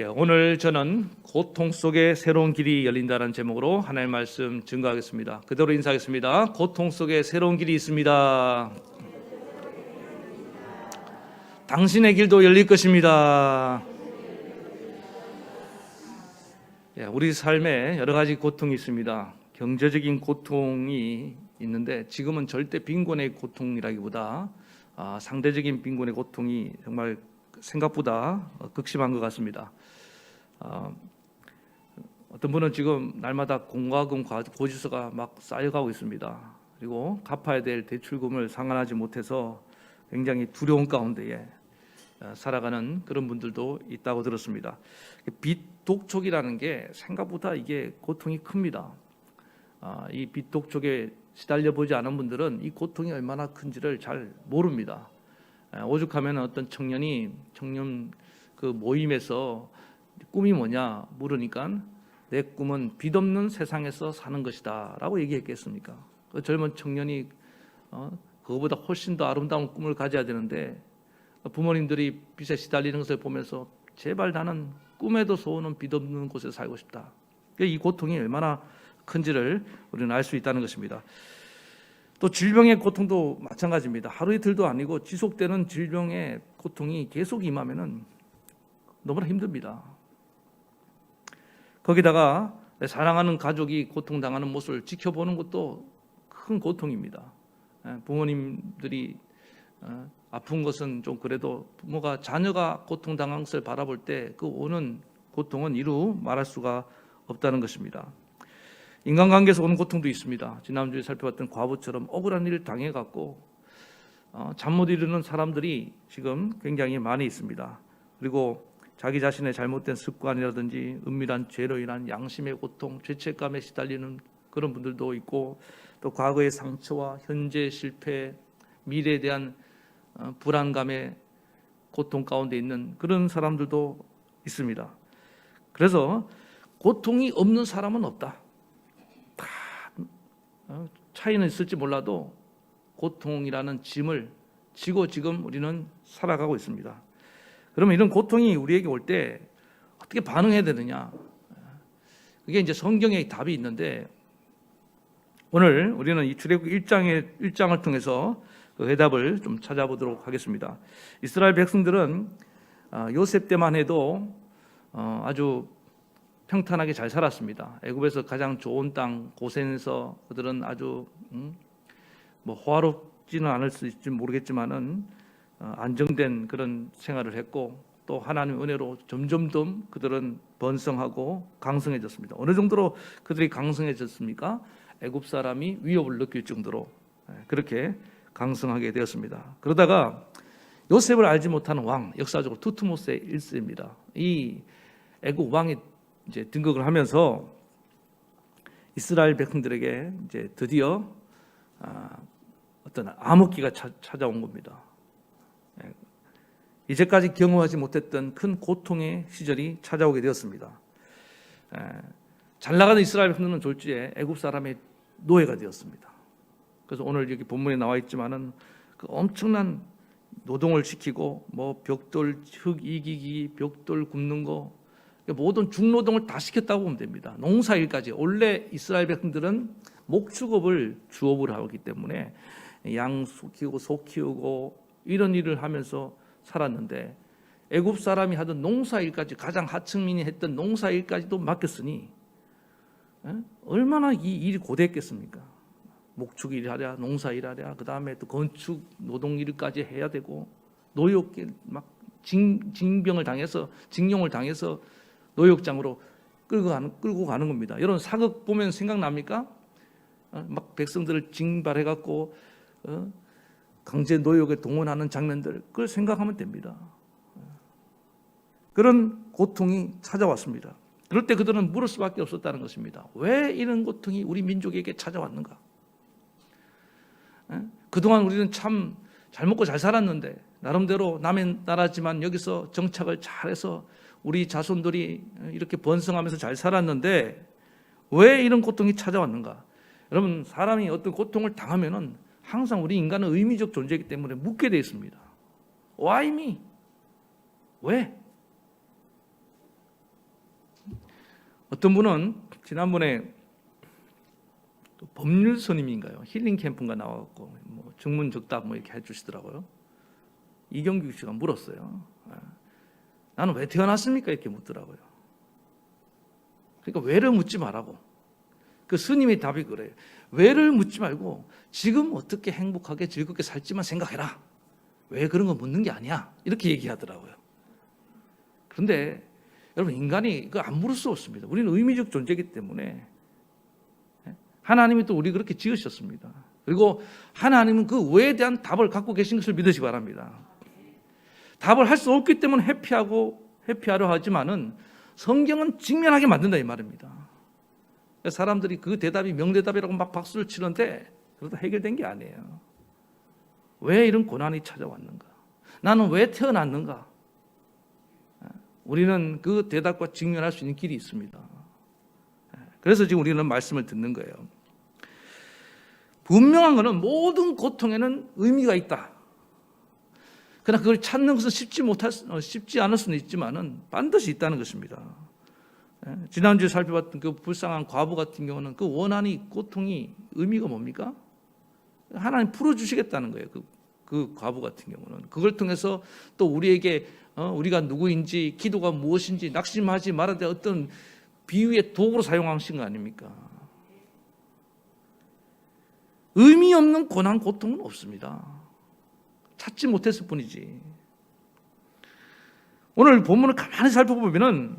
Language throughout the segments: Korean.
오늘 저는 고통 속에 새로운 길이 열린다는 제목으로 하나님의 말씀 증거하겠습니다. 그대로 인사하겠습니다. 고통 속에 새로운 길이 있습니다. 당신의 길도 열릴 것입니다. 우리 삶에 여러 가지 고통이 있습니다. 경제적인 고통이 있는데 지금은 절대 빈곤의 고통이라기보다 상대적인 빈곤의 고통이 정말 생각보다 극심한 것 같습니다. 어떤 분은 지금 날마다 공과금 고지서가 막 쌓여가고 있습니다. 그리고 갚아야 될 대출금을 상환하지 못해서 굉장히 두려운 가운데에 살아가는 그런 분들도 있다고 들었습니다. 빚 독촉이라는 게 생각보다 이게 고통이 큽니다. 이 빚 독촉에 시달려 보지 않은 분들은 이 고통이 얼마나 큰지를 잘 모릅니다. 오죽하면 어떤 청년 그 모임에서 꿈이 뭐냐 물으니까 내 꿈은 빚 없는 세상에서 사는 것이다 라고 얘기했겠습니까? 그 젊은 청년이 그거보다 훨씬 더 아름다운 꿈을 가져야 되는데 부모님들이 빚에 시달리는 것을 보면서 제발 나는 꿈에도 소원은 빚 없는 곳에 살고 싶다. 이 고통이 얼마나 큰지를 우리는 알 수 있다는 것입니다. 또 질병의 고통도 마찬가지입니다. 하루 이틀도 아니고 지속되는 질병의 고통이 계속 임하면은 너무나 힘듭니다. 거기다가 사랑하는 가족이 고통당하는 모습을 지켜보는 것도 큰 고통입니다. 부모님들이 아픈 것은 좀 그래도 부모가 자녀가 고통당한 것을 바라볼 때 그 오는 고통은 이루 말할 수가 없다는 것입니다. 인간관계에서 오는 고통도 있습니다. 지난주에 살펴봤던 과부처럼 억울한 일을 당해갖고 잠 못 이루는 사람들이 지금 굉장히 많이 있습니다. 그리고 자기 자신의 잘못된 습관이라든지 은밀한 죄로 인한 양심의 고통, 죄책감에 시달리는 그런 분들도 있고, 또 과거의 상처와 현재의 실패, 미래에 대한 불안감의 고통 가운데 있는 그런 사람들도 있습니다. 그래서 고통이 없는 사람은 없다. 다 차이는 있을지 몰라도 고통이라는 짐을 지고 지금 우리는 살아가고 있습니다. 그러면 이런 고통이 우리에게 올 때 어떻게 반응해야 되느냐? 그게 이제 성경의 답이 있는데, 오늘 우리는 이 출애굽 1장을 통해서 그 해답을 좀 찾아보도록 하겠습니다. 이스라엘 백성들은 요셉 때만 해도 아주 평탄하게 잘 살았습니다. 애굽에서 가장 좋은 땅 고센에서 그들은 아주 호화롭지는 않을 수 있을지 모르겠지만은 안정된 그런 생활을 했고, 또 하나님의 은혜로 점점점 그들은 번성하고 강성해졌습니다. 어느 정도로 그들이 강성해졌습니까? 애굽 사람이 위협을 느낄 정도로 그렇게 강성하게 되었습니다. 그러다가 요셉을 알지 못하는 왕, 역사적으로 투트모스의 1세입니다. 이 애굽 왕이 이제 등극을 하면서 이스라엘 백성들에게 이제 드디어 어떤 암흑기가 찾아온 겁니다. 이제까지 경험하지 못했던 큰 고통의 시절이 찾아오게 되었습니다. 잘 나가는 이스라엘 백성들은 졸지에 애굽 사람의 노예가 되었습니다. 그래서 오늘 여기 본문에 나와 있지만은 그 엄청난 노동을 시키고 벽돌 흙 이기기, 벽돌 굽는 거, 모든 중노동을 다 시켰다고 보면 됩니다. 농사일까지. 원래 이스라엘 백성들은 목축업을 주업을 하기 때문에 양 키우고 소 키우고 이런 일을 하면서 살았는데, 애굽 사람이 하던 농사일까지, 가장 하층민이 했던 농사일까지도 맡겼으니 얼마나 이 일이 고됐겠습니까? 목축 일하랴, 농사 일하랴, 그 다음에 또 건축 노동 일까지 해야 되고, 노역에 막 징용을 당해서 노역장으로 끌고 가는 겁니다. 여러분 사극 보면 생각납니까? 막 백성들을 징발해갖고 강제 노역에 동원하는 장면들, 그걸 생각하면 됩니다. 그런 고통이 찾아왔습니다. 그럴 때 그들은 물을 수밖에 없었다는 것입니다. 왜 이런 고통이 우리 민족에게 찾아왔는가? 그동안 우리는 참 잘 먹고 잘 살았는데, 나름대로 남의 나라지만 여기서 정착을 잘해서 우리 자손들이 이렇게 번성하면서 잘 살았는데 왜 이런 고통이 찾아왔는가? 여러분, 사람이 어떤 고통을 당하면은 항상 우리 인간은 의미적 존재이기 때문에 묻게 되어 있습니다. Why me? 왜? 어떤 분은 지난번에 법률 선임인가요? 힐링 캠프인가 나와갖고 뭐 증문즉답 뭐 이렇게 해주시더라고요. 이경규 씨가 물었어요. 나는 왜 태어났습니까? 이렇게 묻더라고요. 그러니까 왜를 묻지 말라고. 그 스님의 답이 그래요. 왜를 묻지 말고 지금 어떻게 행복하게 즐겁게 살지만 생각해라. 왜 그런 거 묻는 게 아니야. 이렇게 얘기하더라고요. 그런데 여러분, 인간이 그거 안 물을 수 없습니다. 우리는 의미적 존재이기 때문에 하나님이 또 우리 그렇게 지으셨습니다. 그리고 하나님은 그 왜에 대한 답을 갖고 계신 것을 믿으시기 바랍니다. 답을 할 수 없기 때문에 회피하려 하지만은 성경은 직면하게 만든다 이 말입니다. 사람들이 그 대답이 명대답이라고 막 박수를 치는데 그러다 해결된 게 아니에요. 왜 이런 고난이 찾아왔는가? 나는 왜 태어났는가? 우리는 그 대답과 직면할 수 있는 길이 있습니다. 그래서 지금 우리는 말씀을 듣는 거예요. 분명한 것은 모든 고통에는 의미가 있다. 그러나 그걸 찾는 것은 쉽지 않을 수는 있지만은 반드시 있다는 것입니다. 지난주에 살펴봤던 그 불쌍한 과부 같은 경우는 그 원한이, 고통이 의미가 뭡니까? 하나님 풀어주시겠다는 거예요. 그 과부 같은 경우는 그걸 통해서 또 우리에게 우리가 누구인지, 기도가 무엇인지 낙심하지 말아야 될 어떤 비유의 도구로 사용하신 거 아닙니까? 의미 없는 고난, 고통은 없습니다. 찾지 못했을 뿐이지. 오늘 본문을 가만히 살펴보면은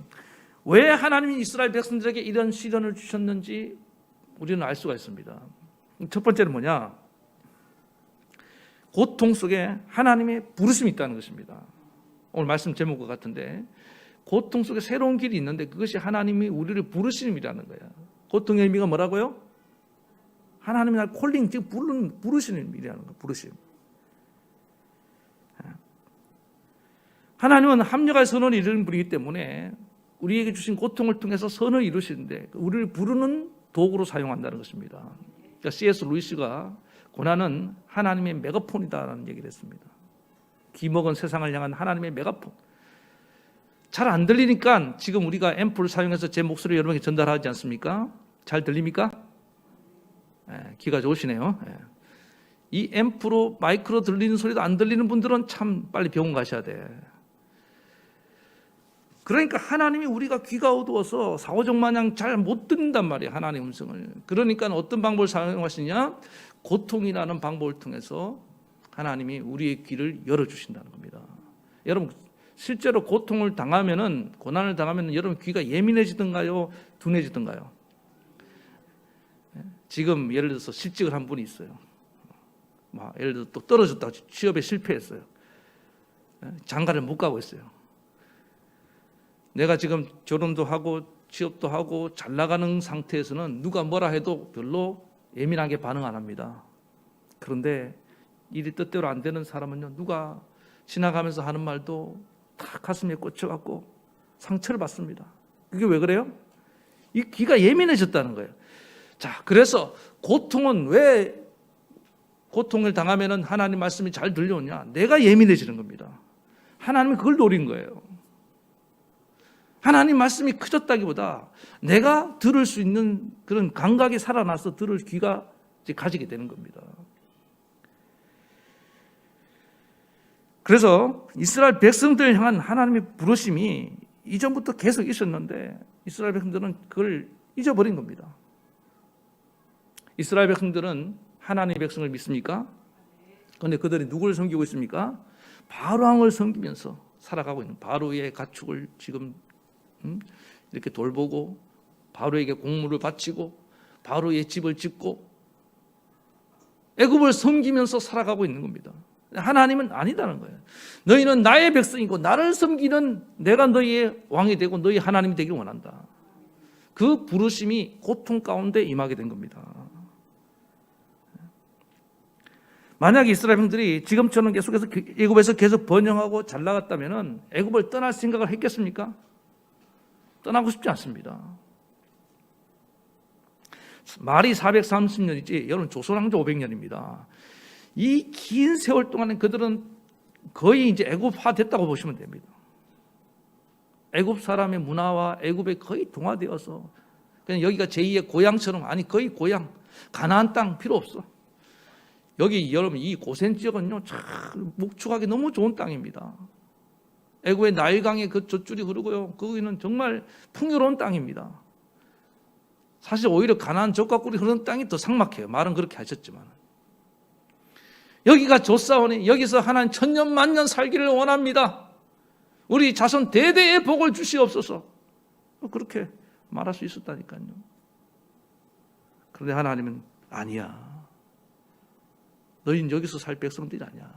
왜 하나님이 이스라엘 백성들에게 이런 시련을 주셨는지 우리는 알 수가 있습니다. 첫 번째는 뭐냐? 고통 속에 하나님의 부르심이 있다는 것입니다. 오늘 말씀 제목과 같은데 고통 속에 새로운 길이 있는데 그것이 하나님이 우리를 부르심이라는 거예요. 고통의 의미가 뭐라고요? 하나님이 날 콜링, 즉 부르시는 일이라는 거예요. 부르심. 하나님은 합력할 선언을 이루는 분이기 때문에 우리에게 주신 고통을 통해서 선을 이루시는데 우리를 부르는 도구로 사용한다는 것입니다. 그러니까 C.S. 루이스가 고난은 하나님의 메가폰이다라는 얘기를 했습니다. 기먹은 세상을 향한 하나님의 메가폰. 잘 안 들리니까 지금 우리가 앰프를 사용해서 제 목소리를 여러분에게 전달하지 않습니까? 잘 들립니까? 귀가 좋으시네요. 이 앰프로 마이크로 들리는 소리도 안 들리는 분들은 참 빨리 병원 가셔야 돼. 그러니까 하나님이 우리가 귀가 어두워서 사오정 마냥 잘 못 듣는단 말이에요. 하나님의 음성을. 그러니까 어떤 방법을 사용하시냐? 고통이라는 방법을 통해서 하나님이 우리의 귀를 열어주신다는 겁니다. 여러분, 실제로 고통을 당하면은, 고난을 당하면은 여러분 귀가 예민해지던가요? 둔해지던가요? 지금 예를 들어서 실직을 한 분이 있어요. 예를 들어 또 떨어졌다고 취업에 실패했어요. 장가를 못 가고 있어요. 내가 지금 결혼도 하고 취업도 하고 잘 나가는 상태에서는 누가 뭐라 해도 별로 예민하게 반응 안 합니다. 그런데 일이 뜻대로 안 되는 사람은요, 누가 지나가면서 하는 말도 다 가슴에 꽂혀갖고 상처를 받습니다. 그게 왜 그래요? 이 귀가 예민해졌다는 거예요. 자, 그래서 고통은 왜 고통을 당하면은 하나님 말씀이 잘 들려오냐? 내가 예민해지는 겁니다. 하나님이 그걸 노린 거예요. 하나님 말씀이 커졌다기보다 내가 들을 수 있는 그런 감각이 살아나서 들을 귀가 이제 가지게 되는 겁니다. 그래서 이스라엘 백성들을 향한 하나님의 부르심이 이전부터 계속 있었는데 이스라엘 백성들은 그걸 잊어버린 겁니다. 이스라엘 백성들은 하나님의 백성을 믿습니까? 그런데 그들이 누구를 섬기고 있습니까? 바로 왕을 섬기면서 살아가고 있는, 바로의 가축을 지금 이렇게 돌보고 바로에게 공물을 바치고 바로의 집을 짓고 애굽을 섬기면서 살아가고 있는 겁니다. 하나님은 아니다는 거예요. 너희는 나의 백성이고 나를 섬기는 내가 너희의 왕이 되고 너희 하나님이 되길 원한다. 그 부르심이 고통 가운데 임하게 된 겁니다. 만약에 이스라엘 백성들이 지금처럼 계속해서 애굽에서 계속 번영하고 잘 나갔다면 애굽을 떠날 생각을 했겠습니까? 떠나고 싶지 않습니다. 말이 430년이지 여러분 조선왕조 500년입니다. 이 긴 세월 동안에 그들은 거의 이제 애굽화 됐다고 보시면 됩니다. 애굽 사람의 문화와 애굽에 거의 동화되어서 그냥 여기가 제2의 고향처럼, 아니 거의 고향, 가나안 땅 필요 없어. 여기 여러분 이 고센 지역은요 참 목축하기 너무 좋은 땅입니다. 애굽의 나일강의 그 젖줄이 흐르고요, 거기는 정말 풍요로운 땅입니다. 사실 오히려 가나안 젖과 꿀이 흐르는 땅이 더 삭막해요. 말은 그렇게 하셨지만 여기가 조사원이, 여기서 하나님 천년 만년 살기를 원합니다. 우리 자손 대대의 복을 주시옵소서. 그렇게 말할 수 있었다니까요. 그런데 하나님은 아니야, 너희는 여기서 살 백성들이 아니야.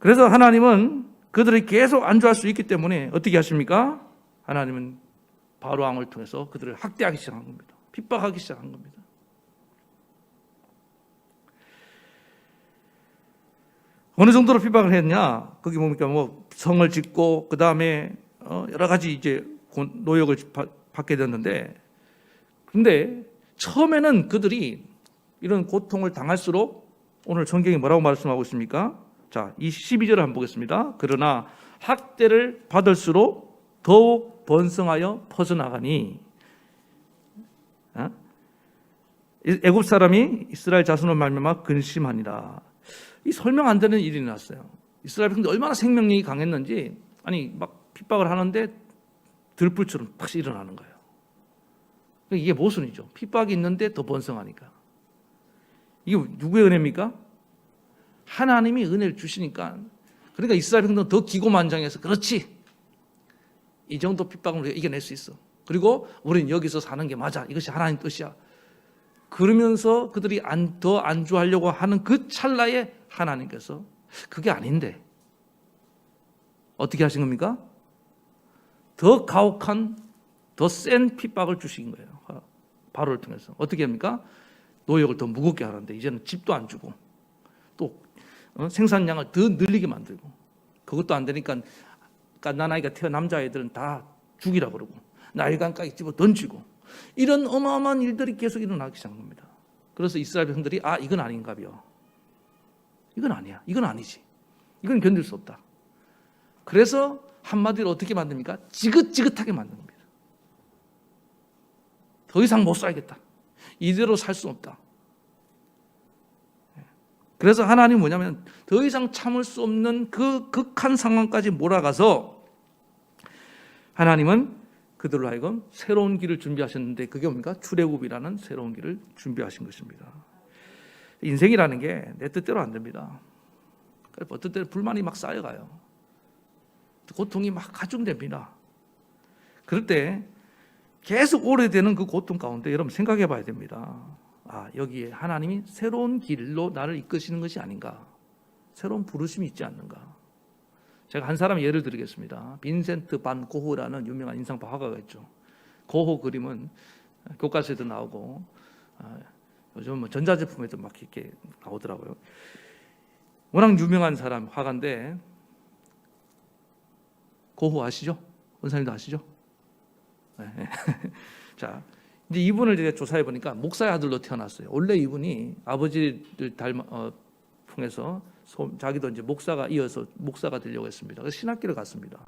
그래서 하나님은 그들이 계속 안주할 수 있기 때문에 어떻게 하십니까? 하나님은 바로 왕을 통해서 그들을 학대하기 시작한 겁니다. 핍박하기 시작한 겁니다. 어느 정도로 핍박을 했냐? 거기 뭡니까? 뭐 성을 짓고 그 다음에 여러 가지 이제 노역을 받게 됐는데, 근데 처음에는 그들이 이런 고통을 당할수록 오늘 성경이 뭐라고 말씀하고 있습니까? 자, 이 12절을 한번 보겠습니다. 그러나 학대를 받을수록 더욱 번성하여 퍼져나가니 애굽 사람이 이스라엘 자손을 말미암아 근심하니라. 이 설명 안 되는 일이 났어요. 이스라엘 백성들이 얼마나 생명력이 강했는지, 아니 막 핍박을 하는데 들불처럼 팍 일어나는 거예요. 이게 모순이죠. 핍박이 있는데 더 번성하니까. 이게 누구의 은혜입니까? 하나님이 은혜를 주시니까. 그러니까 이스라엘 백성들은 더 기고만장해서 그렇지, 이 정도 핍박을 우리가 이겨낼 수 있어. 그리고 우리는 여기서 사는 게 맞아. 이것이 하나님 뜻이야. 그러면서 그들이 더 안주하려고 하는 그 찰나에 하나님께서 그게 아닌데 어떻게 하신 겁니까? 더 가혹한, 더 센 핍박을 주신 거예요. 바로를 통해서. 어떻게 합니까? 노역을 더 무겁게 하는데 이제는 집도 안 주고 또 생산량을 더 늘리게 만들고, 그것도 안 되니까 갓난아이가 태어 남자아이들은 다 죽이라 그러고 나일강가에 집어 던지고, 이런 어마어마한 일들이 계속 일어나기 시작한 겁니다. 그래서 이스라엘 백성들이 이건 아닌가벼, 이건 아니야, 이건 아니지, 이건 견딜 수 없다. 그래서 한마디로 어떻게 만듭니까? 지긋지긋하게 만든 겁니다. 더 이상 못 살겠다, 이대로 살 수 없다. 그래서 하나님은 뭐냐면 더 이상 참을 수 없는 그 극한 상황까지 몰아가서 하나님은 그들로 하여금 새로운 길을 준비하셨는데, 그게 뭡니까? 출애굽이라는 새로운 길을 준비하신 것입니다. 인생이라는 게 내 뜻대로 안 됩니다. 어떤 때는 불만이 막 쌓여가요. 고통이 막 가중됩니다. 그럴 때 계속 오래되는 그 고통 가운데 여러분 생각해 봐야 됩니다. 여기에 하나님이 새로운 길로 나를 이끄시는 것이 아닌가, 새로운 부르심이 있지 않는가. 제가 한 사람 예를 드리겠습니다. 빈센트 반 고흐라는 유명한 인상파 화가가 있죠. 고흐 그림은 교과서에도 나오고 요즘 뭐 전자제품에도 막 이렇게 나오더라고요. 워낙 유명한 사람, 화가인데, 고흐 아시죠? 원사님도 아시죠? 네. 자, 이제 이분을 제가 조사해 보니까 목사의 아들로 태어났어요. 원래 이분이 아버지를 통해서 자기도 이제 목사가 이어서 목사가 되려고 했습니다. 그래서 신학교를 갔습니다.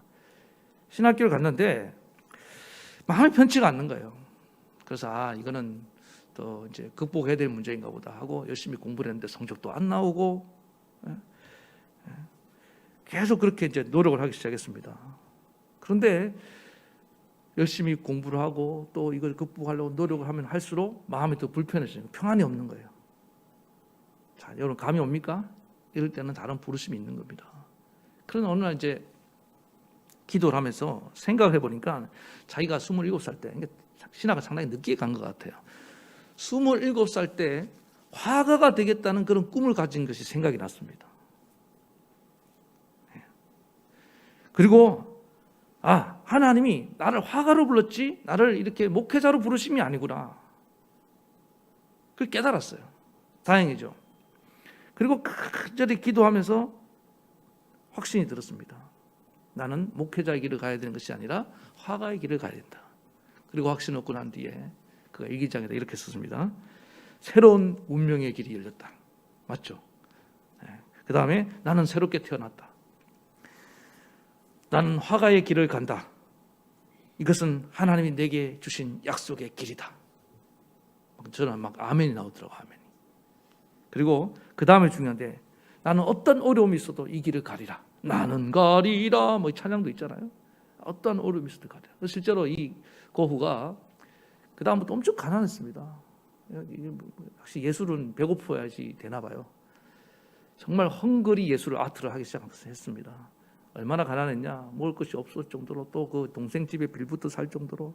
신학교를 갔는데 마음이 편치가 않는 거예요. 그래서 이거는 또 이제 극복해야 될 문제인가 보다 하고 열심히 공부를 했는데 성적도 안 나오고 계속 그렇게 이제 노력을 하기 시작했습니다. 그런데 열심히 공부를 하고 또 이걸 극복하려고 노력을 하면 할수록 마음이 더 불편해지는 거예요. 평안이 없는 거예요. 자, 여러분 감이 옵니까? 이럴 때는 다른 부르심이 있는 겁니다. 그러나 어느 날 이제 기도를 하면서 생각을 해보니까 자기가 27살 때, 신학을 상당히 늦게 간 것 같아요. 27살 때 화가가 되겠다는 그런 꿈을 가진 것이 생각이 났습니다. 그리고 하나님이 나를 화가로 불렀지 나를 이렇게 목회자로 부르심이 아니구나, 그걸 깨달았어요. 다행이죠. 그리고 간절히 기도하면서 확신이 들었습니다. 나는 목회자의 길을 가야 되는 것이 아니라 화가의 길을 가야 된다. 그리고 확신 얻고 난 뒤에 그가 일기장에다 이렇게 썼습니다. 새로운 운명의 길이 열렸다. 맞죠? 그 다음에 나는 새롭게 태어났다. 나는 화가의 길을 간다. 이것은 하나님이 내게 주신 약속의 길이다. 저는 막 아멘이 나오더라고요. 아멘이. 그리고 그 다음에 중요한데, 나는 어떤 어려움이 있어도 이 길을 가리라. 나는 가리라. 뭐 찬양도 있잖아요. 어떤 어려움이 있어도 가리라. 실제로 이 고후가 그 다음부터 엄청 가난했습니다. 역시 예술은 배고파야지 되나 봐요. 정말 헝그리 예술을 아트를 하기 시작했습니다. 얼마나 가난했냐, 먹을 것이 없을 정도로, 또 그 동생 집에 빌부터 살 정도로.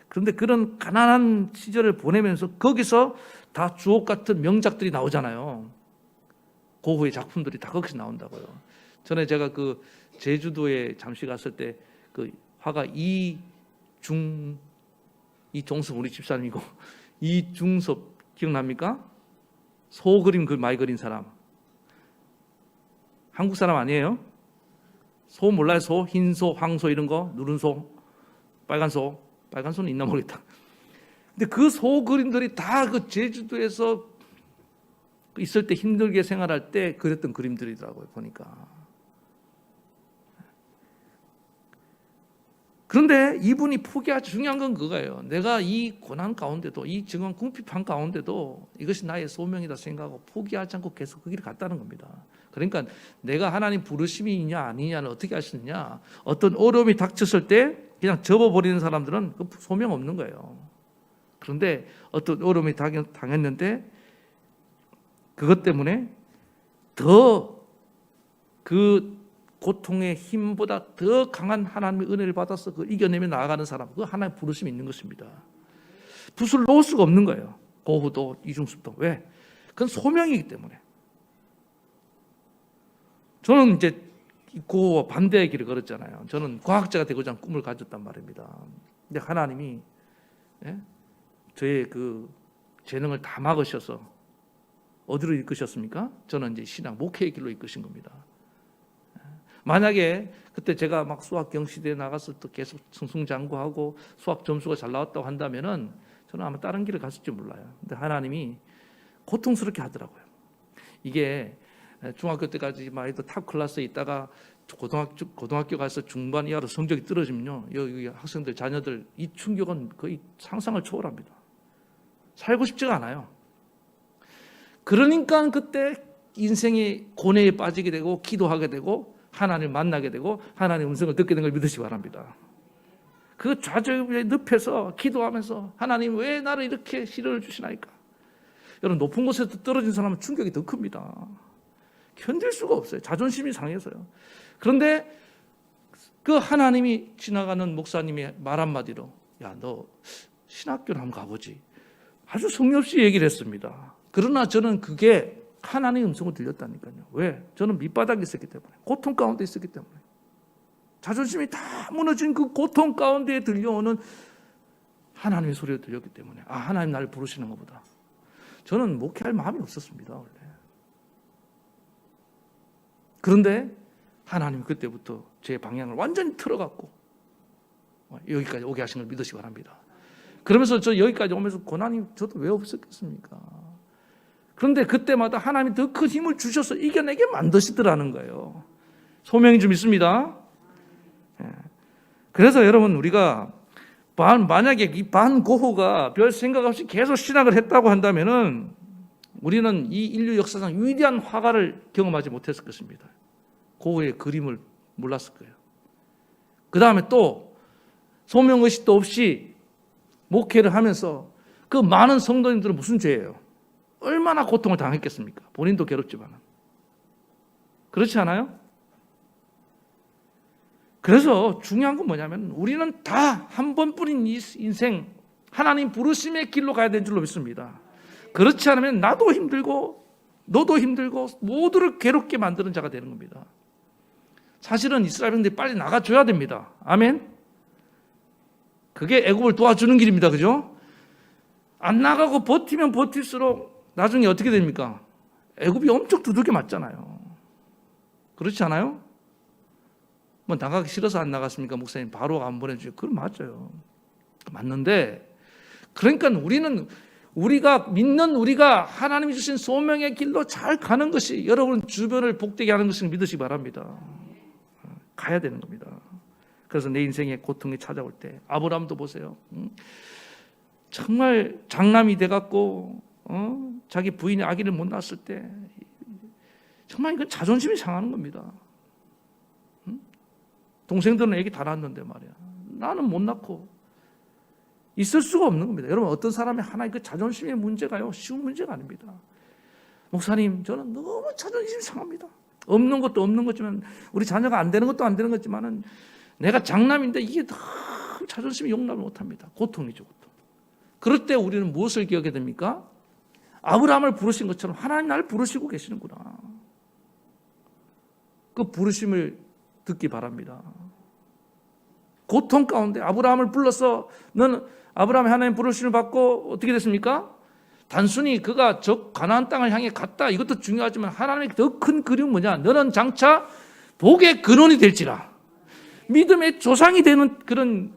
그런데 그런 가난한 시절을 보내면서 거기서 다 주옥 같은 명작들이 나오잖아요. 고흐의 작품들이 다 거기서 나온다고요. 전에 제가 그 제주도에 잠시 갔을 때 그 화가 이종섭 우리 집사님이고, 이중섭 기억납니까? 소 그림 그 많이 그린 사람. 한국 사람 아니에요? 소 몰라요? 소, 흰소, 황소 이런 거, 누른 소, 빨간 소, 빨간 소는 있나 모르겠다. 근데 그 소 그림들이 다 그 제주도에서 있을 때 힘들게 생활할 때 그렸던 그림들이더라고요, 보니까. 그런데 이분이 포기하지, 중요한 건 그거예요. 내가 이 고난 가운데도, 이 지금 궁핍한 가운데도 이것이 나의 소명이다 생각하고 포기하지 않고 계속 그 길을 갔다는 겁니다. 그러니까 내가 하나님 부르심이 있냐 아니냐는 어떻게 아시느냐, 어떤 어려움이 닥쳤을 때 그냥 접어버리는 사람들은 그 소명 없는 거예요. 그런데 어떤 어려움이 당했는데 그것 때문에 더 그 고통의 힘보다 더 강한 하나님의 은혜를 받아서 그 이겨내며 나아가는 사람, 그 하나님의 부르심이 있는 것입니다. 붓을 놓을 수가 없는 거예요. 고흐도 이중섭도. 왜? 그건 소명이기 때문에. 저는 이제 고흐와 반대의 길을 걸었잖아요. 저는 과학자가 되고자 하는 꿈을 가졌단 말입니다. 근데 하나님이 저의 그 재능을 다 막으셔서 어디로 이끄셨습니까? 저는 이제 신앙, 목회의 길로 이끄신 겁니다. 만약에 그때 제가 막 수학 경시대에 나가서 또 계속 승승장구하고 수학 점수가 잘 나왔다고 한다면은 저는 아마 다른 길을 갔을지 몰라요. 근데 하나님이 고통스럽게 하더라고요. 이게 중학교 때까지만 해도 탑 클래스에 있다가 고등학교 가서 중반 이하로 성적이 떨어지면요, 여기 학생들, 자녀들, 이 충격은 거의 상상을 초월합니다. 살고 싶지가 않아요. 그러니까 그때 인생의 고뇌에 빠지게 되고 기도하게 되고 하나님을 만나게 되고 하나님의 음성을 듣게 된 걸 믿으시기 바랍니다. 그 좌절의 늪에서 기도하면서 하나님 왜 나를 이렇게 시련을 주시나이까. 여러분, 높은 곳에서 떨어진 사람은 충격이 더 큽니다. 견딜 수가 없어요. 자존심이 상해서요. 그런데 그 하나님이 지나가는 목사님이 말 한마디로, 야, 너 신학교를 한번 가보지. 아주 성의 없이 얘기를 했습니다. 그러나 저는 그게 하나님의 음성을 들렸다니까요. 왜? 저는 밑바닥에 있었기 때문에, 고통 가운데 있었기 때문에, 자존심이 다 무너진 그 고통 가운데 들려오는 하나님의 소리를 들렸기 때문에, 아, 하나님 나를 부르시는 것보다 저는 목회할 마음이 없었습니다, 원래. 그런데 하나님이 그때부터 제 방향을 완전히 틀어갖고 여기까지 오게 하신 걸 믿으시기 바랍니다. 그러면서 저 여기까지 오면서 고난이 저도 왜 없었겠습니까? 그런데 그때마다 하나님이 더 큰 힘을 주셔서 이겨내게 만드시더라는 거예요. 소명이 좀 있습니다. 그래서 여러분, 우리가 만약에 이 반고흐가 별 생각 없이 계속 신학을 했다고 한다면은 우리는 이 인류 역사상 위대한 화가를 경험하지 못했을 것입니다. 고흐의 그림을 몰랐을 거예요. 그 다음에 또 소명의식도 없이 목회를 하면서 그 많은 성도님들은 무슨 죄예요? 얼마나 고통을 당했겠습니까? 본인도 괴롭지만. 그렇지 않아요? 그래서 중요한 건 뭐냐면 우리는 다 한 번뿐인 이 인생, 하나님 부르심의 길로 가야 되는 줄로 믿습니다. 그렇지 않으면 나도 힘들고 너도 힘들고 모두를 괴롭게 만드는 자가 되는 겁니다. 사실은 이스라엘 백성들이 빨리 나가줘야 됩니다. 아멘? 그게 애굽을 도와주는 길입니다. 그죠? 안 나가고 버티면 버틸수록 나중에 어떻게 됩니까? 애굽이 엄청 두들겨 맞잖아요. 그렇지 않아요? 뭐 나가기 싫어서 안 나갔습니까? 목사님 바로 안 보내주죠. 그럼 맞아요. 맞는데, 그러니까 우리가 믿는 우리가 하나님이 주신 소명의 길로 잘 가는 것이 여러분 주변을 복되게 하는 것을 믿으시기 바랍니다. 가야 되는 겁니다. 그래서 내 인생에 고통이 찾아올 때 아브라함도 보세요. 정말 장남이 돼갖고 자기 부인이 아기를 못 낳았을 때 정말 이건 자존심이 상하는 겁니다. 동생들은 아기 다 낳았는데 말이야. 나는 못 낳고 있을 수가 없는 겁니다. 여러분, 어떤 사람의 하나의 그 자존심의 문제가요, 쉬운 문제가 아닙니다. 목사님, 저는 너무 자존심이 상합니다. 없는 것도 없는 거지만, 우리 자녀가 안 되는 것도 안 되는 거지만은 내가 장남인데 이게 너무 자존심이 용납을 못합니다. 고통이죠, 고통. 그럴 때 우리는 무엇을 기억해야 됩니까? 아브라함을 부르신 것처럼 하나님 나를 부르시고 계시는구나. 그 부르심을 듣기 바랍니다. 고통 가운데 아브라함을 불러서 너는 아브라함이 하나님 부르심을 받고 어떻게 됐습니까? 단순히 그가 저 가나안 땅을 향해 갔다, 이것도 중요하지만 하나님의 더 큰 그림은 뭐냐? 너는 장차 복의 근원이 될지라. 믿음의 조상이 되는 그런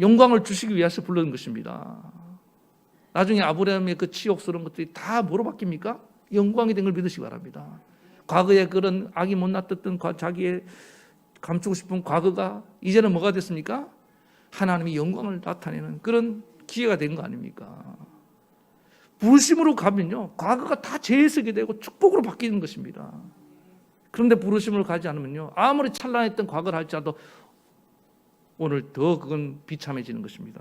영광을 주시기 위해서 부르는 것입니다. 나중에 아브라함의 그 치욕스러운 것들이 다 뭐로 바뀝니까? 영광이 된 걸 믿으시기 바랍니다. 과거에 그런 악이 못 났던 자기의 감추고 싶은 과거가 이제는 뭐가 됐습니까? 하나님의 영광을 나타내는 그런 기회가 된 거 아닙니까? 부르심으로 가면요, 과거가 다 재해석이 되고 축복으로 바뀌는 것입니다. 그런데 부르심으로 가지 않으면요, 아무리 찬란했던 과거를 할지라도 오늘 더 그건 비참해지는 것입니다.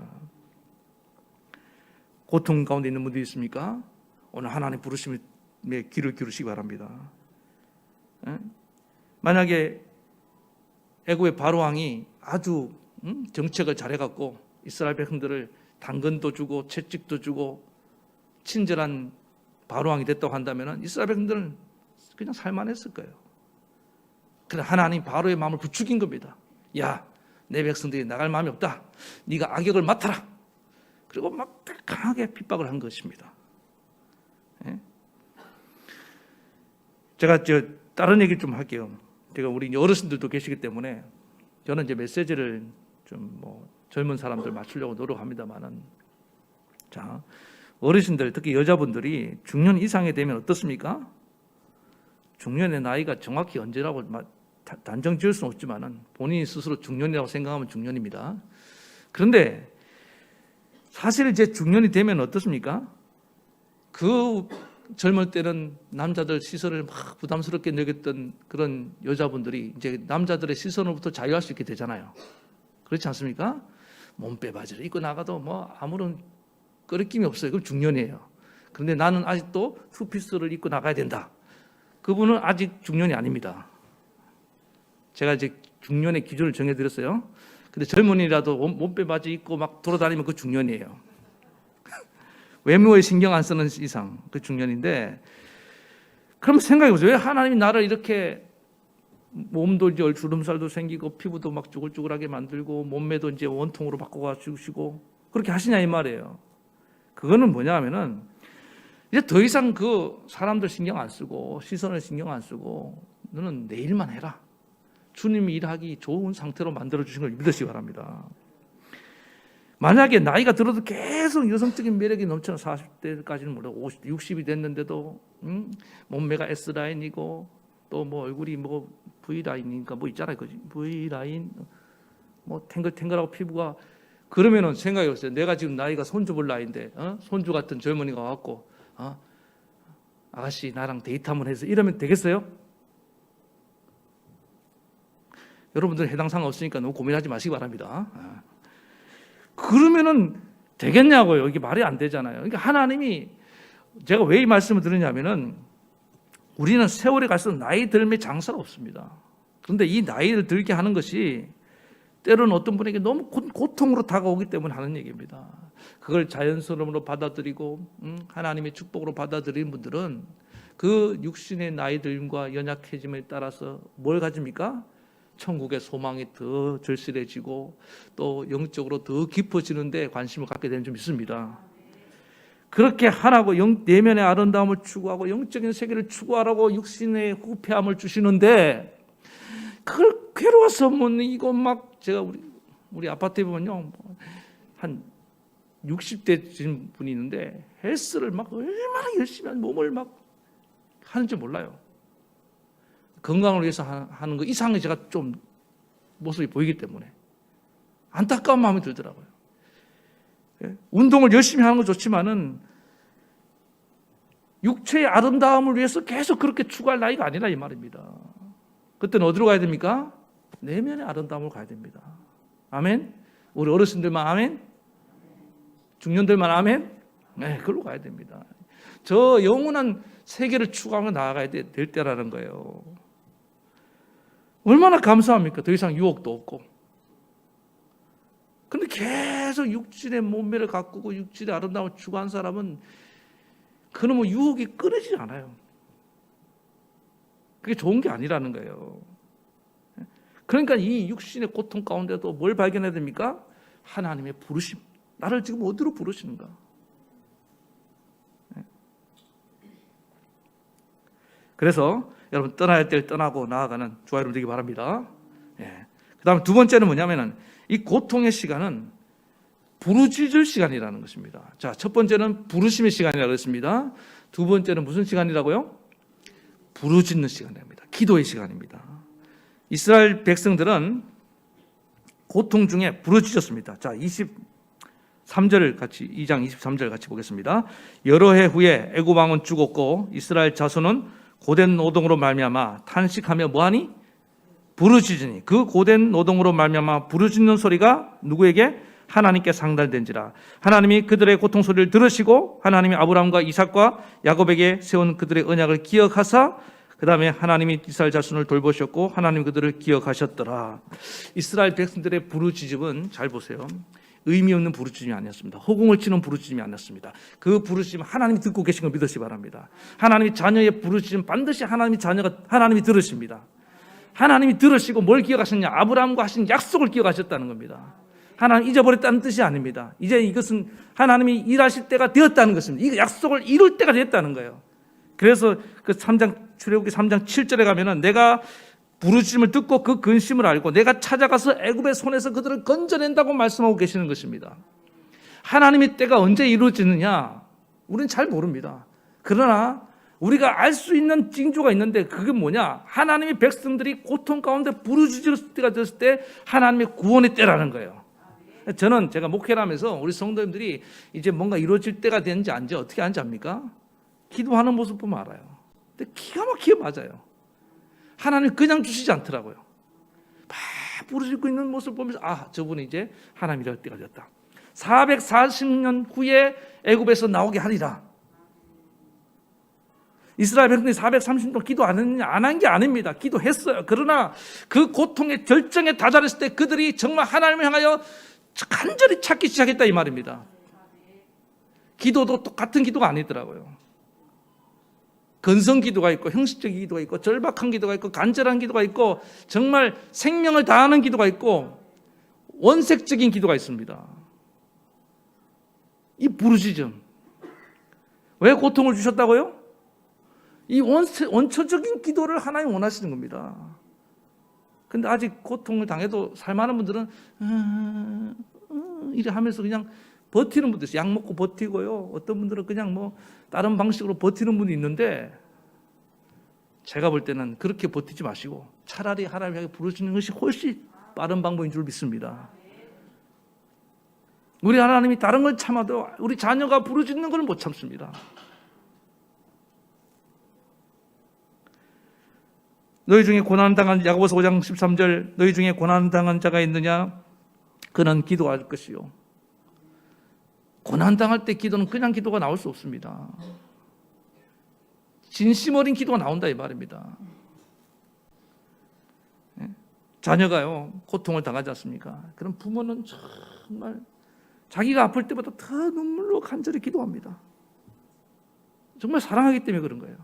고통 가운데 있는 분들이 있습니까? 오늘 하나님 부르심에 귀를 기울이시기 바랍니다. 만약에 애굽의 바로왕이 아주 정책을 잘해갖고 이스라엘 백성들을 당근도 주고 채찍도 주고 친절한 바로왕이 됐다고 한다면 이스라엘 백성들은 그냥 살만했을 거예요. 그런데 하나님 바로의 마음을 부추긴 겁니다. 야, 내 백성들이 나갈 마음이 없다. 네가 악역을 맡아라. 그리고 막 강하게 핍박을 한 것입니다. 제가 다른 얘기 좀 할게요. 제가 우리 어르신들도 계시기 때문에 저는 이제 메시지를 좀 젊은 사람들 맞추려고 노력합니다만은, 자, 어르신들, 특히 여자분들이 중년 이상이 되면 어떻습니까? 중년의 나이가 정확히 언제라고 단정 지을 수는 없지만은 본인이 스스로 중년이라고 생각하면 중년입니다. 그런데 사실 이제 중년이 되면 어떻습니까? 그 젊을 때는 남자들 시선을 막 부담스럽게 여겼던 그런 여자분들이 이제 남자들의 시선으로부터 자유할 수 있게 되잖아요. 그렇지 않습니까? 몸빼 바지를 입고 나가도 아무런 꺼리낌이 없어요. 그럼 중년이에요. 그런데 나는 아직도 투피스를 입고 나가야 된다. 그분은 아직 중년이 아닙니다. 제가 이제 중년의 기준을 정해드렸어요. 근데 젊은이라도 몸빼 바지 입고 막 돌아다니면 그 중년이에요. 외모에 신경 안 쓰는 이상 그 중년인데, 그럼 생각해보세요. 왜 하나님이 나를 이렇게 몸도 이제 주름살도 생기고 피부도 막 쭈글쭈글하게 만들고 몸매도 이제 원통으로 바꿔가 주시고 그렇게 하시냐 이 말이에요. 그거는 뭐냐 하면은 이제 더 이상 그 사람들 신경 안 쓰고 시선을 신경 안 쓰고 너는 내 일만 해라. 주님이 일하기 좋은 상태로 만들어 주신 걸 믿으시기 바랍니다. 만약에 나이가 들어도 계속 여성적인 매력이 넘치는 40대까지는 몰라도 50, 60이 됐는데도 몸매가 S라인이고 또 얼굴이 V라인이니까 있잖아요. 그지? V라인 탱글탱글하고 피부가, 그러면은 생각해보세요. 내가 지금 나이가 손주 볼 나이인데 손주 같은 젊은이가 와갖고 아가씨 나랑 데이트 한번 해서 이러면 되겠어요? 여러분들 해당 사항 없으니까 너무 고민하지 마시기 바랍니다. 그러면은 되겠냐고요. 이게 말이 안 되잖아요. 그러니까 하나님이, 제가 왜 이 말씀을 드리냐면은 우리는 세월이 갈수록 나이 들매 장사가 없습니다. 그런데 이 나이를 들게 하는 것이 때로는 어떤 분에게 너무 고통으로 다가오기 때문에 하는 얘기입니다. 그걸 자연스러움으로 받아들이고 하나님의 축복으로 받아들이는 분들은 그 육신의 나이 들림과 연약해짐에 따라서 뭘 가집니까? 천국의 소망이 더 절실해지고 또 영적으로 더 깊어지는데 관심을 갖게 되는 좀 있습니다. 그렇게 하라고 내면의 아름다움을 추구하고 영적인 세계를 추구하라고 육신의 후패함을 주시는데, 그걸 괴로워서 이거 제가 우리 아파트에 보면요, 한 60대 진 분이 있는데 헬스를 얼마나 열심히 몸을 하는지 몰라요. 건강을 위해서 하는 거 이상이 제가 좀 모습이 보이기 때문에. 안타까운 마음이 들더라고요. 운동을 열심히 하는 건 좋지만은 육체의 아름다움을 위해서 계속 그렇게 추구할 나이가 아니라 이 말입니다. 그때는 어디로 가야 됩니까? 내면의 아름다움으로 가야 됩니다. 아멘? 우리 어르신들만 아멘? 중년들만 아멘? 네, 그걸로 가야 됩니다. 저 영원한 세계를 추구하며 나아가야 될 때라는 거예요. 얼마나 감사합니까? 더 이상 유혹도 없고. 근데 계속 육신의 몸매를 가꾸고 육신의 아름다움을 추구한 사람은 그놈의 유혹이 끊이지 않아요. 그게 좋은 게 아니라는 거예요. 그러니까 이 육신의 고통 가운데도 뭘 발견해야 됩니까? 하나님의 부르심. 나를 지금 어디로 부르시는가? 그래서 여러분 떠나야 할 때를 떠나고 나아가는 주와 여러분 되기 바랍니다. 그 다음에 두 번째는 뭐냐면은 이 고통의 시간은 부르짖을 시간이라는 것입니다. 자, 첫 번째는 부르심의 시간이라고 했습니다. 두 번째는 무슨 시간이라고요? 부르짖는 시간입니다. 기도의 시간입니다. 이스라엘 백성들은 고통 중에 부르짖었습니다. 자, 23절 같이 2장 23절 같이 보겠습니다. 여러 해 후에 애굽 왕은 죽었고 이스라엘 자손은 고된 노동으로 말미암아 탄식하며 뭐하니? 부르짖으니 그 고된 노동으로 말미암아 부르짖는 소리가 누구에게? 하나님께 상달된지라. 하나님이 그들의 고통 소리를 들으시고 하나님이 아브라함과 이삭과 야곱에게 세운 그들의 언약을 기억하사 그 다음에 하나님이 이스라엘 자손을 돌보셨고 하나님 그들을 기억하셨더라. 이스라엘 백성들의 부르짖음은 잘 보세요. 의미 없는 부르짖음이 아니었습니다. 허공을 치는 부르짖음이 아니었습니다. 그 부르짖음 하나님이 듣고 계신 걸 믿으시기 바랍니다. 하나님이 자녀의 부르짖음 반드시 하나님이 들으십니다. 하나님이 들으시고 뭘 기억하셨냐? 아브라함과 하신 약속을 기억하셨다는 겁니다. 하나님 잊어버렸다는 뜻이 아닙니다. 이제 이것은 하나님이 일하실 때가 되었다는 것입니다. 이 약속을 이룰 때가 됐다는 거예요. 그래서 그 출애굽기 3장 7절에 가면은 내가 부르짖음을 듣고 그 근심을 알고 내가 찾아가서 애굽의 손에서 그들을 건져낸다고 말씀하고 계시는 것입니다. 하나님의 때가 언제 이루어지느냐? 우리는 잘 모릅니다. 그러나 우리가 알 수 있는 징조가 있는데 그게 뭐냐? 하나님의 백성들이 고통 가운데 부르짖을 때가 됐을 때 하나님의 구원의 때라는 거예요. 저는 제가 목회를 하면서 우리 성도님들이 이제 뭔가 이루어질 때가 되는지 안지 어떻게 안지 압니까? 기도하는 모습 보면 알아요. 근데 기가 막히게 맞아요. 하나님 그냥 주시지 않더라고요. 막 부르짖고 있는 모습을 보면서 저분이 이제 하나님 이럴 때가 됐다. 440년 후에 애굽에서 나오게 하리라. 이스라엘 백성들이 430년 기도 안 한 게 아닙니다. 기도했어요. 그러나 그 고통의 절정에 다다랐을 때 그들이 정말 하나님을 향하여 간절히 찾기 시작했다 이 말입니다. 기도도 똑같은 기도가 아니더라고요. 근성 기도가 있고 형식적인 기도가 있고 절박한 기도가 있고 간절한 기도가 있고 정말 생명을 다하는 기도가 있고 원색적인 기도가 있습니다. 이 부르짖음 왜 고통을 주셨다고요? 이 원초적인 기도를 하나님 원하시는 겁니다. 근데 아직 고통을 당해도 살만한 분들은 이래 하면서 그냥 버티는 분들 있어요. 약 먹고 버티고요. 어떤 분들은 그냥 뭐 다른 방식으로 버티는 분이 있는데 제가 볼 때는 그렇게 버티지 마시고 차라리 하나님 향해 부르짖는 것이 훨씬 빠른 방법인 줄 믿습니다. 우리 하나님이 다른 걸 참아도 우리 자녀가 부르짖는 걸 못 참습니다. 너희 중에 고난당한 야고보서 5장 13절 너희 중에 고난당한 자가 있느냐? 그는 기도할 것이요. 고난당할 때 기도는 그냥 기도가 나올 수 없습니다. 진심 어린 기도가 나온다 이 말입니다. 자녀가요 고통을 당하지 않습니까? 그럼 부모는 정말 자기가 아플 때보다 더 눈물로 간절히 기도합니다. 정말 사랑하기 때문에 그런 거예요.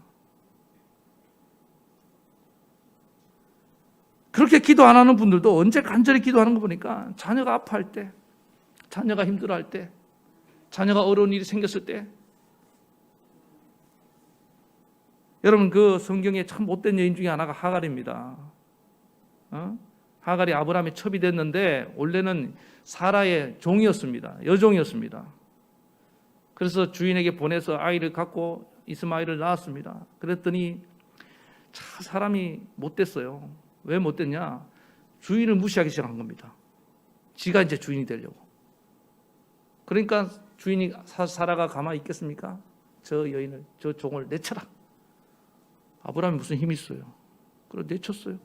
그렇게 기도 안 하는 분들도 언제 간절히 기도하는 거 보니까 자녀가 아파할 때, 자녀가 힘들어할 때, 자녀가 어려운 일이 생겼을 때. 여러분 그 성경에 참 못된 여인 중에 하나가 하갈입니다. 하갈이 아브라함의 첩이 됐는데 원래는 사라의 종이었습니다. 여종이었습니다. 그래서 주인에게 보내서 아이를 갖고 이스마엘을 낳았습니다. 그랬더니 참 사람이 못됐어요. 왜 못됐냐? 주인을 무시하기 시작한 겁니다. 지가 이제 주인이 되려고. 그러니까 주인이 사라가 가만히 있겠습니까? 저 여인을, 저 종을 내쳐라. 아브라함이 무슨 힘이 있어요? 그래 내쳤어요.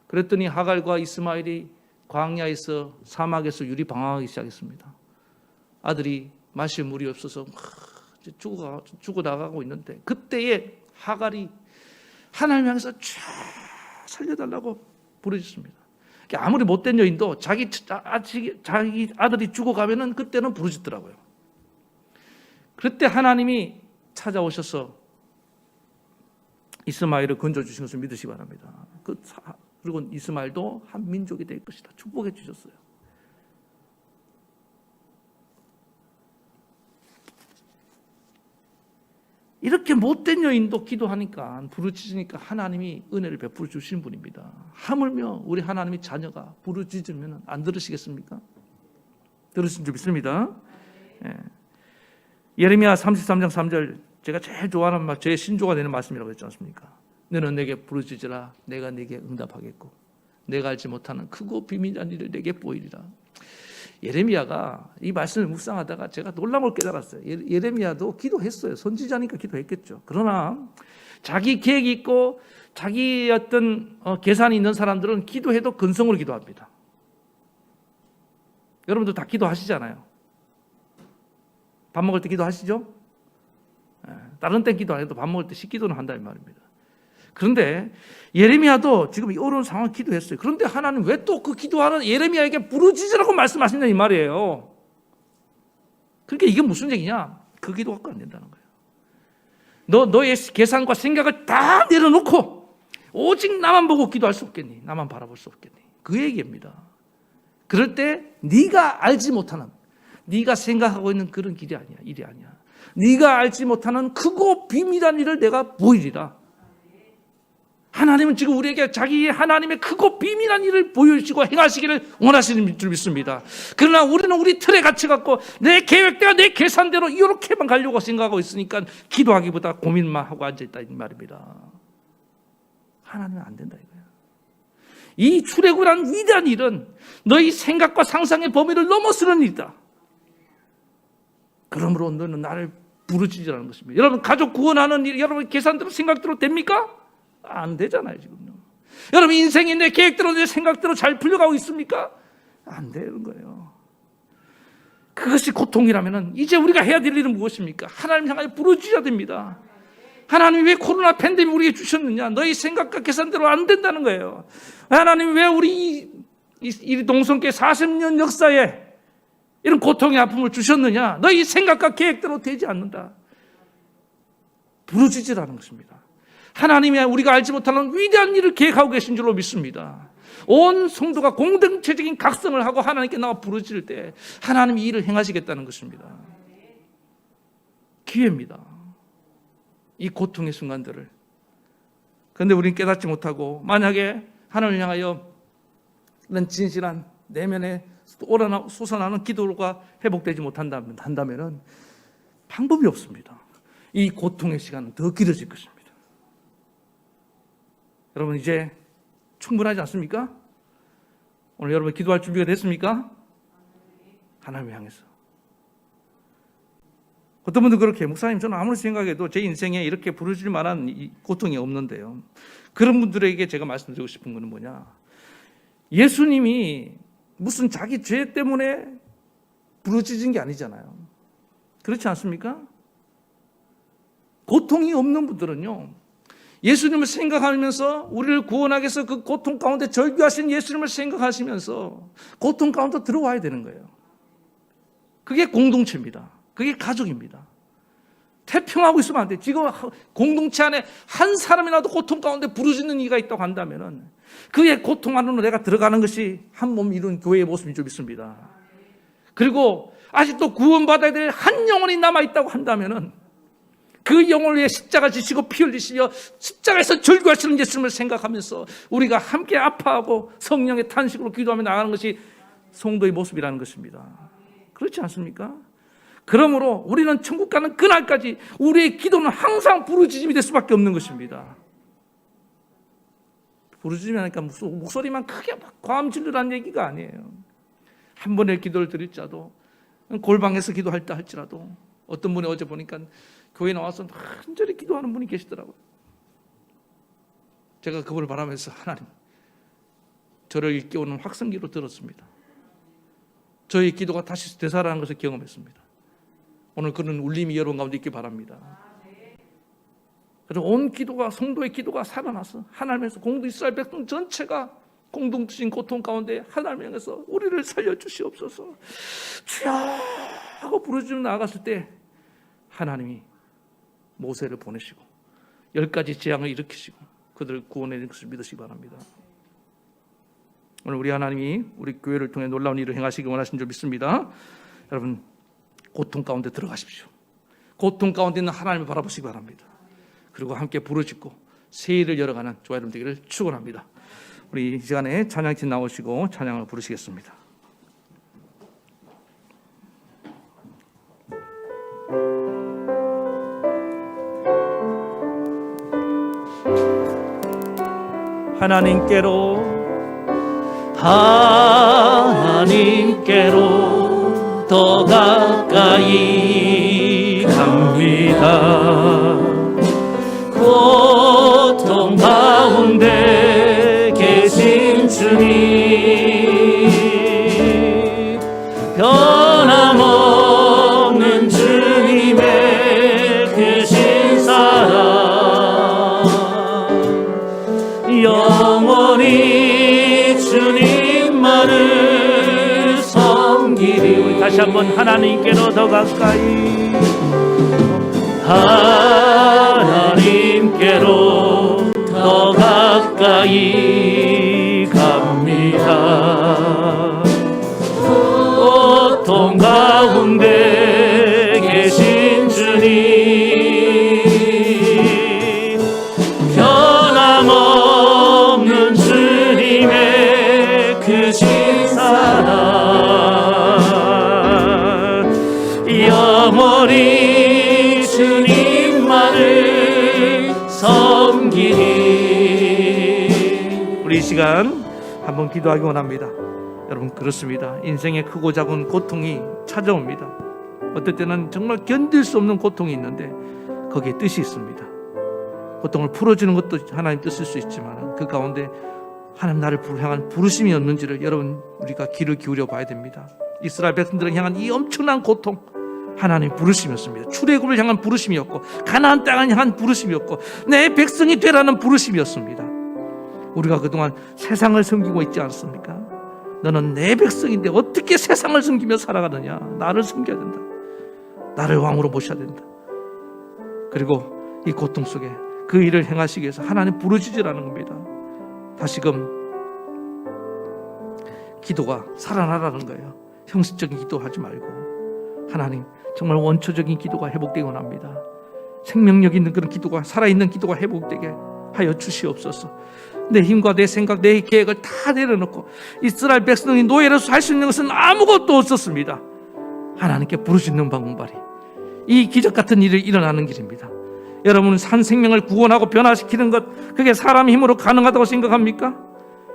그랬더니 하갈과 이스마엘이 광야에서 사막에서 유리방황하기 시작했습니다. 아들이 마실 물이 없어서 죽어나가고 있는데 그때에 하갈이 하나님 향해서 쫙 살려달라고 부르짖습니다. 아무리 못된 여인도 자기 아들이 죽어가면은 그때는 부르짖더라고요. 그때 하나님이 찾아오셔서 이스마엘을 건져주신 것을 믿으시기 바랍니다. 그리고 이스마엘도 한 민족이 될 것이다. 축복해 주셨어요. 이렇게 못된 여인도 기도하니까 부르짖으니까 하나님이 은혜를 베풀어 주신 분입니다. 하물며 우리 하나님의 자녀가 부르짖으면 안 들으시겠습니까? 들으신 줄 믿습니다. 예. 예레미야 33장 3절 제가 제일 좋아하는 말, 제 신조가 되는 말씀이라고 했지 않습니까? 너는 내게 부르짖으라 내가 네게 응답하겠고 내가 알지 못하는 크고 비밀한 일을 내게 보이리라. 예레미야가 이 말씀을 묵상하다가 제가 놀라운 걸 깨달았어요. 예레미야도 기도했어요. 선지자니까 기도했겠죠. 그러나 자기 계획이 있고 자기 어떤 계산이 있는 사람들은 기도해도 근성으로 기도합니다. 여러분도 다 기도하시잖아요. 밥 먹을 때 기도하시죠? 다른 때 기도 안 해도 밥 먹을 때 식기도는 한다는 말입니다. 그런데 예레미야도 지금 이 어려운 상황 기도했어요. 그런데 하나님 왜 또 그 기도하는 예레미야에게 부르짖으라고 말씀하시냐 이 말이에요. 그러니까 이게 무슨 얘기냐? 그 기도 갖고 안 된다는 거예요. 너의 계산과 생각을 다 내려놓고 오직 나만 보고 기도할 수 없겠니? 나만 바라볼 수 없겠니? 그 얘기입니다. 그럴 때 네가 알지 못하는, 네가 생각하고 있는 그런 일이 아니야. 네가 알지 못하는 크고 비밀한 일을 내가 보이리라. 하나님은 지금 우리에게 자기 하나님의 크고 비밀한 일을 보여주시고 행하시기를 원하시는 줄 믿습니다. 그러나 우리는 우리 틀에 갇혀갖고 내 계획대로 내 계산대로 이렇게만 가려고 생각하고 있으니까 기도하기보다 고민만 하고 앉아있다 이 말입니다. 하나님은 안 된다 이거야. 이 출애굽이라는 위대한 일은 너희 생각과 상상의 범위를 넘어서는 일이다. 그러므로 너는 나를 부르짖으라는 것입니다. 여러분 가족 구원하는 일 여러분 계산대로 생각대로 됩니까? 안 되잖아요 지금요. 여러분 인생이 내 계획대로 내 생각대로 잘 풀려가고 있습니까? 안 되는 거예요. 그것이 고통이라면 이제 우리가 해야 될 일은 무엇입니까? 하나님 향하여 부르짖어야 됩니다. 하나님 왜 코로나 팬데믹 우리에게 주셨느냐? 너희 생각과 계산대로 안 된다는 거예요. 하나님 왜 우리 이 동성교회 40년 역사에 이런 고통의 아픔을 주셨느냐? 너희 생각과 계획대로 되지 않는다. 부르짖으라는 것입니다. 하나님이 우리가 알지 못하는 위대한 일을 계획하고 계신 줄로 믿습니다. 온 성도가 공동체적인 각성을 하고 하나님께 나와 부르짖을 때 하나님이 일을 행하시겠다는 것입니다. 기회입니다. 이 고통의 순간들을. 그런데 우리는 깨닫지 못하고 만약에 하나님을 향하여 이런 진실한 내면에 솟아나는 기도가 회복되지 못한다면 방법이 없습니다. 이 고통의 시간은 더 길어질 것입니다. 여러분 이제 충분하지 않습니까? 오늘 여러분 기도할 준비가 됐습니까? 하나님을 향해서. 어떤 분들 그렇게 목사님 저는 아무리 생각해도 제 인생에 이렇게 부르짖을 만한 고통이 없는데요. 그런 분들에게 제가 말씀드리고 싶은 것은 뭐냐? 예수님이 무슨 자기 죄 때문에 부르짖은 게 아니잖아요. 그렇지 않습니까? 고통이 없는 분들은요. 예수님을 생각하면서 우리를 구원하기 위해서 그 고통 가운데 절규하신 예수님을 생각하시면서 고통 가운데 들어와야 되는 거예요. 그게 공동체입니다. 그게 가족입니다. 태평하고 있으면 안 돼요. 지금 공동체 안에 한 사람이라도 고통 가운데 부르짖는 이가 있다고 한다면 그의 고통 안으로 내가 들어가는 것이 한 몸 이룬 교회의 모습인 줄 믿습니다. 그리고 아직도 구원받아야 될 한 영혼이 남아있다고 한다면 그 영혼을 위해 십자가 지시고 피 흘리시며 십자가에서 절규하시는 예수님을 생각하면서 우리가 함께 아파하고 성령의 탄식으로 기도하며 나가는 것이 성도의 모습이라는 것입니다. 그렇지 않습니까? 그러므로 우리는 천국 가는 그날까지 우리의 기도는 항상 부르짖음이 될 수밖에 없는 것입니다. 부르짖음이 하니까 목소리만 크게 막 과음 질르라는 얘기가 아니에요. 한 번의 기도를 드릴지라도, 골방에서 기도할 때 할지라도, 어떤 분이 어제 보니까 교회 나와서 간절히 기도하는 분이 계시더라고요. 제가 그분을 바라면서 하나님, 저를 일깨우는 확성기로 들었습니다. 저의 기도가 다시 되살아나는 것을 경험했습니다. 오늘 그런 울림이 여러분 가운데 있기 바랍니다. 그래서 온 기도가, 성도의 기도가 살아나서 하나님에서 공동 이스라엘 백성 전체가 공동주신 고통 가운데 하나님 향해서 우리를 살려주시옵소서 주여 하고 부르짖으며 나아갔을 때 하나님이 모세를 보내시고 10가지 재앙을 일으키시고 그들을 구원해 낸 것을 믿으시기 바랍니다. 오늘 우리 하나님이 우리 교회를 통해 놀라운 일을 행하시기 원하신 줄 믿습니다. 여러분, 고통 가운데 들어가십시오. 고통 가운데 있는 하나님을 바라보시기 바랍니다. 그리고 함께 부르짖고 새 일을 열어가는 저와 여러분 되기를 축원합니다. 우리 이 시간에 찬양팀 나오시고 찬양을 부르시겠습니다. 하나님께로 더 가까이 갑니다. 고통 가운데 계신 주님, 변함없는 주님의 크신 사랑, 영원히 주님만을 섬기리. 다시 한번 하나님께로 더 가까이, 하나님께로 더 가까이 갑니다. 고통 가운데 계신 주님, 변함없는 주님의 크신 사랑, 영원히 주님만을 섬기리. 우리 이 시간 한번 기도하기 원합니다. 여러분, 그렇습니다. 인생의 크고 작은 고통이 찾아옵니다. 어떨 때는 정말 견딜 수 없는 고통이 있는데 거기에 뜻이 있습니다. 고통을 풀어주는 것도 하나님 뜻일 수 있지만 그 가운데 하나님 나를 향한 부르심이 없는지를 여러분 우리가 귀를 기울여 봐야 됩니다. 이스라엘 백성들을 향한 이 엄청난 고통, 하나님 부르심이었습니다. 출애굽을 향한 부르심이었고 가나안 땅을 향한 부르심이었고 내 백성이 되라는 부르심이었습니다. 우리가 그동안 세상을 섬기고 있지 않습니까? 너는 내 백성인데 어떻게 세상을 섬기며 살아가느냐? 나를 섬겨야 된다. 나를 왕으로 모셔야 된다. 그리고 이 고통 속에 그 일을 행하시기 위해서 하나님 부르짖으라는 겁니다. 다시금 기도가 살아나라는 거예요. 형식적인 기도하지 말고 하나님 정말 원초적인 기도가 회복되기 원합니다. 생명력 있는 그런 기도가, 살아있는 기도가 회복되게 하여 주시옵소서. 내 힘과 내 생각, 내 계획을 다 내려놓고 이스라엘 백성이 노예로서 할 수 있는 것은 아무것도 없었습니다. 하나님께 부르짖는 방법이 이 기적 같은 일이 일어나는 길입니다. 여러분은 산 생명을 구원하고 변화시키는 것, 그게 사람의 힘으로 가능하다고 생각합니까?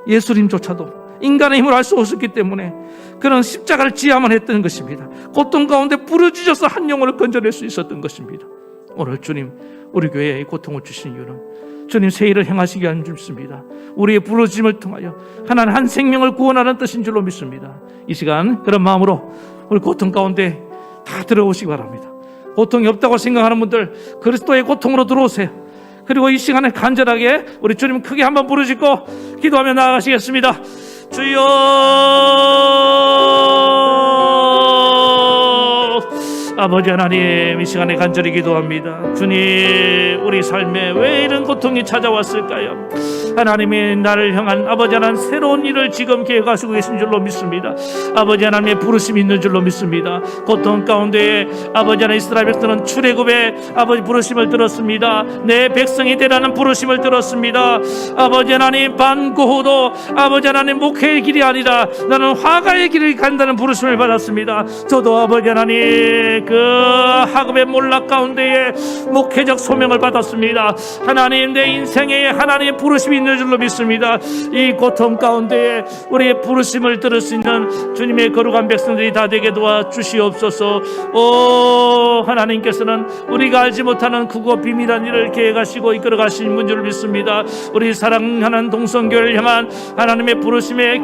예수님조차도 인간의 힘으로 할 수 없었기 때문에 그런 십자가를 지야만 했던 것입니다. 고통 가운데 부르짖어서 한 영혼을 건져낼 수 있었던 것입니다. 오늘 주님 우리 교회에 이 고통을 주신 이유는 주님 새 일을 행하시기 위한 줄 믿습니다. 우리의 부르짖음을 통하여 하나님 한 생명을 구원하는 뜻인 줄로 믿습니다. 이 시간 그런 마음으로 우리 고통 가운데 다 들어오시기 바랍니다. 고통이 없다고 생각하는 분들 그리스도의 고통으로 들어오세요. 그리고 이 시간에 간절하게 우리 주님 크게 한번 부르짖고 기도하며 나아가시겠습니다. 주여, 아버지 하나님, 이 시간에 간절히 기도합니다. 주님, 우리 삶에 왜 이런 고통이 찾아왔을까요? 하나님이 나를 향한 아버지 하나님 새로운 일을 지금 계획하시고 계신 줄로 믿습니다. 아버지 하나님의 부르심이 있는 줄로 믿습니다. 고통 가운데 아버지 하나님 이스라엘 백성은 출애굽의 아버지 부르심을 들었습니다. 내 백성이 되라는 부르심을 들었습니다. 아버지 하나님 반고호도 아버지 하나님 목회의 길이 아니라 나는 화가의 길을 간다는 부르심을 받았습니다. 저도 아버지 하나님 그 그 학업의 몰락 가운데에 목회적 소명을 받았습니다. 하나님, 내 인생에 하나님의 부르심이 있는 줄로 믿습니다. 이 고통 가운데에 우리의 부르심을 들을 수 있는 주님의 거룩한 백성들이 다 되게 도와 주시옵소서. 오 하나님께서는 우리가 알지 못하는 크고 비밀한 일을 계획하시고 이끌어 가신 분 줄 믿습니다. 우리 사랑하는 동성교를 향한 하나님의 부르심에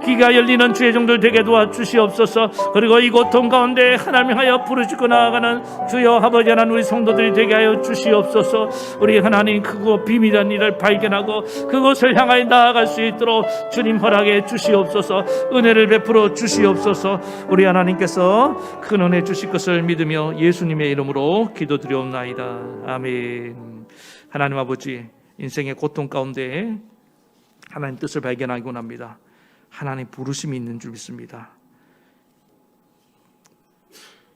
귀가 열리는 주의 종들 되게 도와 주시옵소서. 그리고 이 고통 가운데 하나님 하여 부르짖고 나아가는 주여 아버지 하나님, 우리 성도들이 되게 하여 주시옵소서. 우리 하나님 크고 비밀한 일을 발견하고 그곳을 향하여 나아갈 수 있도록 주님 허락해 주시옵소서. 은혜를 베풀어 주시옵소서. 우리 하나님께서 큰 은혜 주실 것을 믿으며 예수님의 이름으로 기도드리옵나이다. 아멘. 하나님 아버지, 인생의 고통 가운데 하나님 뜻을 발견하곤 합니다. 하나님 부르심이 있는 줄 믿습니다.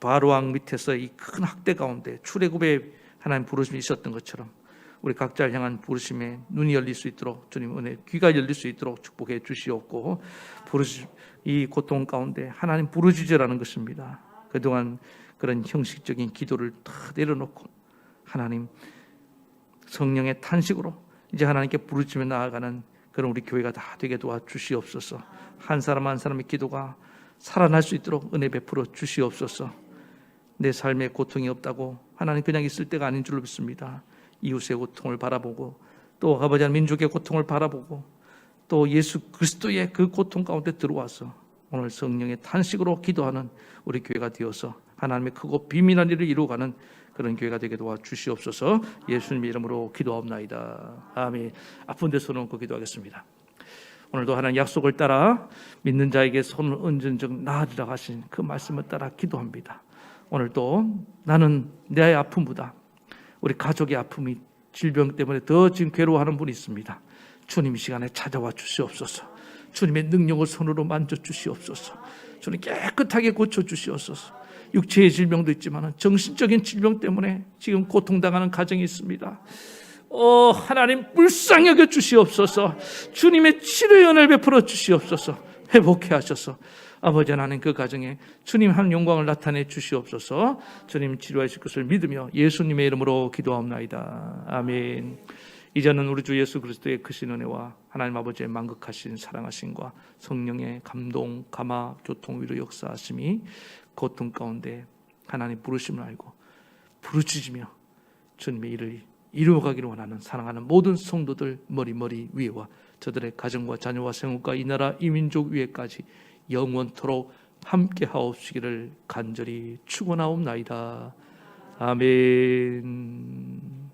바로왕 밑에서 이 큰 학대 가운데 출애굽에 하나님 부르심이 있었던 것처럼 우리 각자를 향한 부르심에 눈이 열릴 수 있도록 주님 은혜, 귀가 열릴 수 있도록 축복해 주시옵고, 이 고통 가운데 하나님 부르짖으라는 것입니다. 그동안 그런 형식적인 기도를 다 내려놓고 하나님 성령의 탄식으로 이제 하나님께 부르짖으며 나아가는 그런 우리 교회가 다 되게 도와주시옵소서. 한 사람 한 사람의 기도가 살아날 수 있도록 은혜 베풀어 주시옵소서. 내 삶에 고통이 없다고 하나님 그냥 있을 때가 아닌 줄로 믿습니다. 이웃의 고통을 바라보고 또 아버지 하나님 민족의 고통을 바라보고 또 예수 그리스도의 그 고통 가운데 들어와서 오늘 성령의 탄식으로 기도하는 우리 교회가 되어서 하나님의 크고 비밀한 일을 이루어가는 그런 교회가 되게 도와주시옵소서. 예수님의 이름으로 기도하옵나이다. 아멘. 아픈 데 손을 얹고 기도하겠습니다. 오늘도 하나님 약속을 따라 믿는 자에게 손을 얹은 적 나으리라 하신 그 말씀을 따라 기도합니다. 오늘도 나는 내 아픔보다 우리 가족의 아픔이 질병 때문에 더 지금 괴로워하는 분이 있습니다. 주님 이 시간에 찾아와 주시옵소서. 주님의 능력을 손으로 만져 주시옵소서. 주님 깨끗하게 고쳐 주시옵소서. 육체의 질병도 있지만 정신적인 질병 때문에 지금 고통당하는 가정이 있습니다. 하나님 불쌍히 여겨 주시옵소서. 주님의 치료의 은혜를 베풀어 주시옵소서. 회복해 하셔서 아버지 하나님 그 가정에 주님 한 영광을 나타내 주시옵소서. 주님 치료하실 것을 믿으며 예수님의 이름으로 기도하옵나이다. 아멘. 이제는 우리 주 예수 그리스도의 크신 은혜와 하나님 아버지의 만극하신 사랑하심과 성령의 감동, 감화, 교통, 위로 역사하심이 고통 가운데 하나님 부르심을 알고 부르짖으며 주님의 일을 이루어가기를 원하는 사랑하는 모든 성도들 머리 위에와 저들의 가정과 자녀와 생업과 이 나라 이 민족 위에까지 영원토록 함께 하옵시기를 간절히 축원하옵나이다. 아멘.